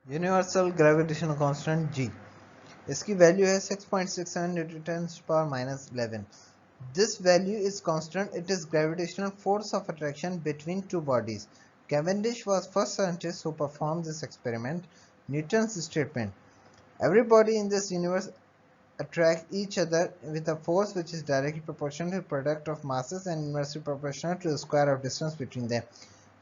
Universal gravitational constant जी, इसकी value है 6.67 Newton tens power -11. This value is constant. It is gravitational force of attraction between two bodies. Cavendish was first scientist who performed this experiment. Newton's statement: every body in this universe attract each other with a force which is directly proportional to the product of masses and inversely proportional to the square of distance between them.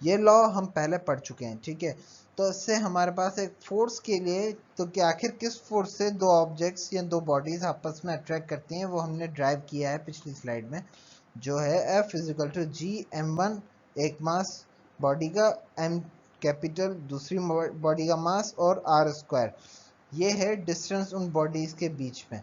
ये law हम पहले पढ़ चुके हैं, ठीक है। तो इससे हमारे पास एक फोर्स के लिए, तो कि आखिर किस फोर्स से दो ऑब्जेक्ट्स या दो बॉडीज आपस में अट्रैक्ट करती हैं, वो हमने ड्राइव किया है पिछली स्लाइड में, जो है F is equal to G m1, एक मास बॉडी का, m कैपिटल दूसरी बॉडी का मास, और r स्क्वायर, ये है डिस्टेंस उन बॉडीज के बीच में।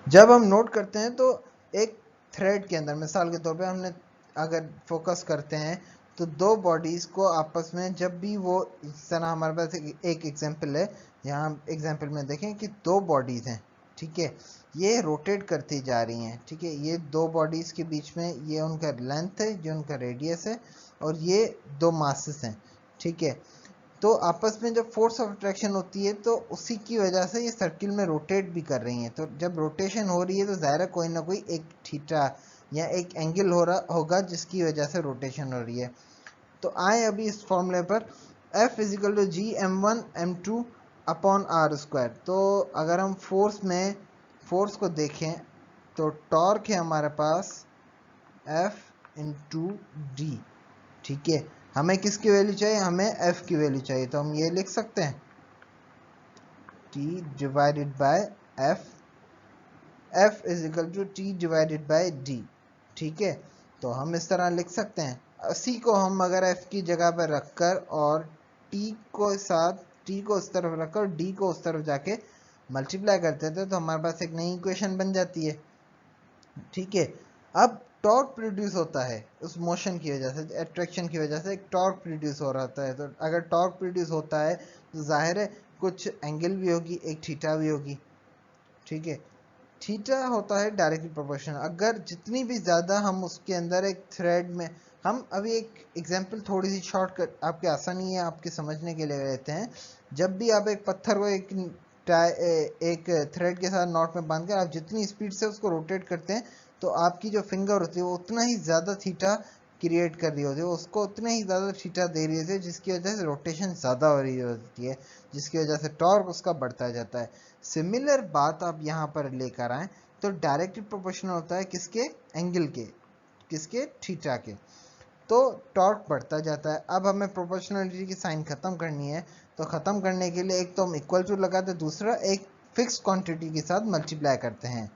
जब हम नोट करते हैं तो एक थ्रेड के अंदर, मिसाल के तौर पे हमने अगर फोकस करते हैं तो दो बॉडीज को आपस में जब भी वो, इस तरह हमारे पास एक एग्जांपल है, यहाँ एग्जांपल में देखें कि दो बॉडीज हैं, ठीक है, ये रोटेट करती जा रही हैं, ठीक है, ये दो बॉडीज के बीच में ये उनका लेंथ है, ये उनका रेडियस है, और ये दो मासेस हैं, ठीक है। तो आपस में जब फोर्स ऑफ अट्रैक्शन होती है तो उसी की वजह से ये सर्किल में रोटेट भी कर रही हैं। तो जब रोटेशन हो रही है तो ज़ाहिर है कोई ना कोई एक थीटा या एक एंगल हो रहा होगा जिसकी वजह से रोटेशन हो रही है। तो आए अभी इस फॉर्मूले पर, F is equal to G m1 m2 upon are square. तो अगर हम फोर्स को देखें तो टॉर्क है हमारे पास F इंटू डी, ठीक है। हमें किसकी वैल्यू चाहिए? हमें F की वैल्यू चाहिए, तो हम ये लिख सकते हैं T divided by F is equal to T divided by D, ठीक है। तो हम इस तरह लिख सकते हैं, इसी को हम अगर F की जगह पर रखकर और T को उस तरफ रखकर D को उस तरफ जाके मल्टीप्लाई करते थे तो हमारे पास एक नई इक्वेशन बन जाती है, ठीक है। अब टॉर्क प्रोड्यूस होता है उस मोशन की वजह से, अट्रैक्शन की वजह से एक टॉर्क प्रोड्यूस हो रहा है। तो अगर टॉर्क प्रोड्यूस होता है तो जाहिर है कुछ एंगल भी होगी, एक थीटा भी होगी, ठीक है। थीटा होता है डायरेक्टली प्रोपोर्शनल। अगर जितनी भी ज़्यादा हम उसके अंदर एक थ्रेड में, हम अभी एक एग्जांपल थोड़ी सी शॉर्टकट आपके आसानी है आपके समझने के लिए लेते हैं। जब भी आप एक पत्थर को एक थ्रेड के साथ नॉट में बांधकर आप जितनी स्पीड से उसको रोटेट करते हैं तो आपकी जो फिंगर होती है वो उतना ही ज़्यादा थीटा क्रिएट कर रही होती है, उसको उतने ही ज़्यादा थीटा दे रही होती है, जिसकी वजह से रोटेशन ज़्यादा हो रही होती है, जिसकी वजह से टॉर्क उसका बढ़ता जाता है। सिमिलर बात आप यहाँ पर लेकर आए तो डायरेक्टली प्रोपोर्शनल होता है किसके? एंगल के, किसके? थीटा के। तो टॉर्क बढ़ता जाता है। अब हमें प्रोपोर्शनलिटी की साइन खत्म करनी है, तो खत्म करने के लिए एक तो हम इक्वल टू लगाते हैं, दूसरा एक फिक्स क्वांटिटी के साथ मल्टीप्लाई करते हैं,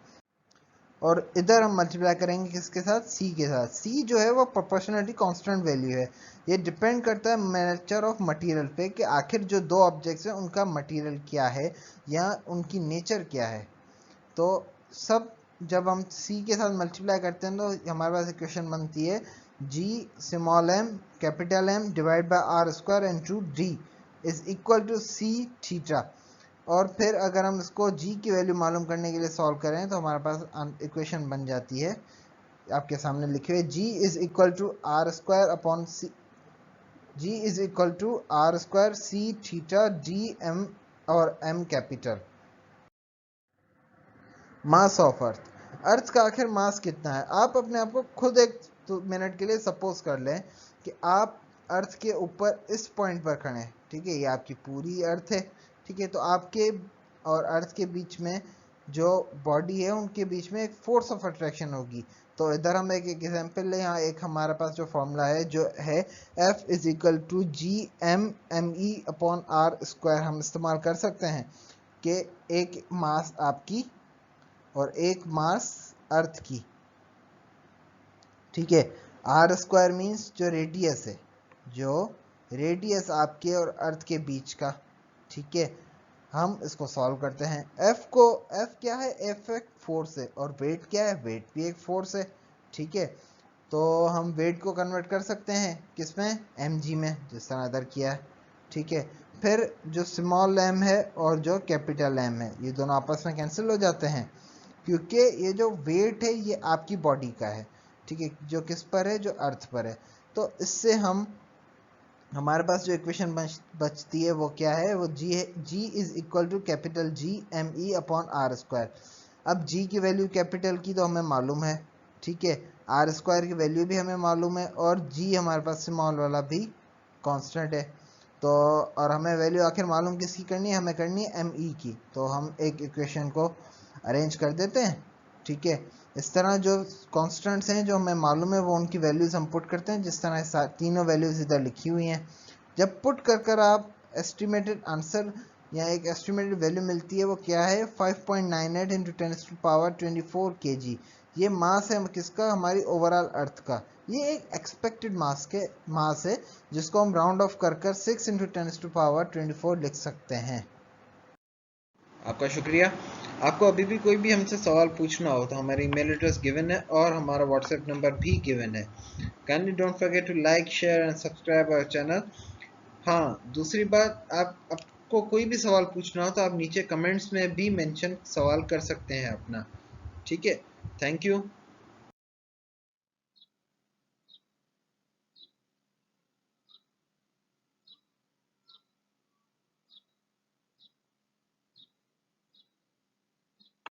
और इधर हम मल्टीप्लाई करेंगे किसके साथ? सी के साथ। सी जो है वो प्रोपोर्शनलिटी कांस्टेंट वैल्यू है। ये डिपेंड करता है नेचर ऑफ मटेरियल पे कि आखिर जो दो ऑब्जेक्ट्स हैं उनका मटेरियल क्या है या उनकी नेचर क्या है। तो सब जब हम सी के साथ मल्टीप्लाई करते हैं तो हमारे पास इक्वेशन बनती है G small M capital M divide by R square into D is equal to C theta. और फिर अगर हम इसको जी की वैल्यू मालूम करने के लिए सॉल्व करें तो हमारे पास इक्वेशन बन जाती है आपके सामने लिखे हुए, G is equal to R square upon C, G is equal to R square C theta D M और M capital. Mass of earth का आखिर मास कितना है? आप अपने आप को खुद एक मिनट के लिए सपोज कर लें कि आप अर्थ के ऊपर इस पॉइंट पर खड़े हैं, ठीक है, ये आपकी पूरी अर्थ है, ठीक है। तो आपके और अर्थ के बीच में जो बॉडी है उनके बीच में एक फोर्स ऑफ अट्रैक्शन होगी। तो इधर हम एक एग्जांपल लें, यहाँ एक हमारे पास जो फॉर्मूला है जो है F is equal to G M M E upon are square, हम इस्तेमाल कर सकते हैं कि एक मास आपकी और एक मास अर्थ की, ठीक है। आर स्क्वायर मीन्स जो रेडियस है, जो रेडियस आपके और अर्थ के बीच का, ठीक है। हम इसको सॉल्व करते हैं। एफ क्या है? एफ एक फोर्स है, और वेट क्या है? वेट भी एक फोर्स है, ठीक है। तो हम वेट को कन्वर्ट कर सकते हैं किसमें? एम जी में, जिस तरह इधर किया है, ठीक है। फिर जो स्मॉल एम है और जो कैपिटल एम है ये दोनों आपस में कैंसिल हो जाते हैं, क्योंकि ये जो वेट है ये आपकी बॉडी का है, ठीक है, जो किस पर है? जो अर्थ पर है। तो इससे हम हमारे पास जो इक्वेशन बचती है वो क्या है, वो जी है, G is equal to capital G M E upon are square. अब जी की वैल्यू कैपिटल की तो हमें मालूम है, ठीक है, आर स्क्वायर की वैल्यू भी हमें मालूम है, और जी हमारे पास स्मॉल वाला भी कांस्टेंट है। तो और हमें वैल्यू आखिर मालूम किसकी करनी है, हमें करनी है एम ई की। तो हम एक इक्वेशन को अरेंज कर देते हैं, ठीक है। इस तरह जो कॉन्स्टेंट्स हैं जो हमें मालूम है वो उनकी वैल्यूज हम पुट करते हैं, जिस तरह तीनों वैल्यूज इधर लिखी हुई हैं। जब पुट कर आप एस्टिमेटेड आंसर या एक एस्टिमेटेड वैल्यू मिलती है, वो क्या है 5.98 इंटू 10⁻24 kg। ये मास है किसका, हमारी ओवरऑल अर्थ का। ये एक एक्सपेक्टेड मास है जिसको हम राउंड ऑफ कर 6 इंटू 10⁻24 लिख सकते हैं। आपका शुक्रिया। आपको अभी भी कोई भी हमसे सवाल पूछना हो तो हमारी ईमेल एड्रेस गिवन है और हमारा व्हाट्सएप नंबर भी गिवन है। Kindly don't forget to like, share and subscribe our channel. हाँ, दूसरी बात, आपको कोई भी सवाल पूछना हो तो आप नीचे कमेंट्स में भी मेंशन सवाल कर सकते हैं अपना, ठीक है। Thank you.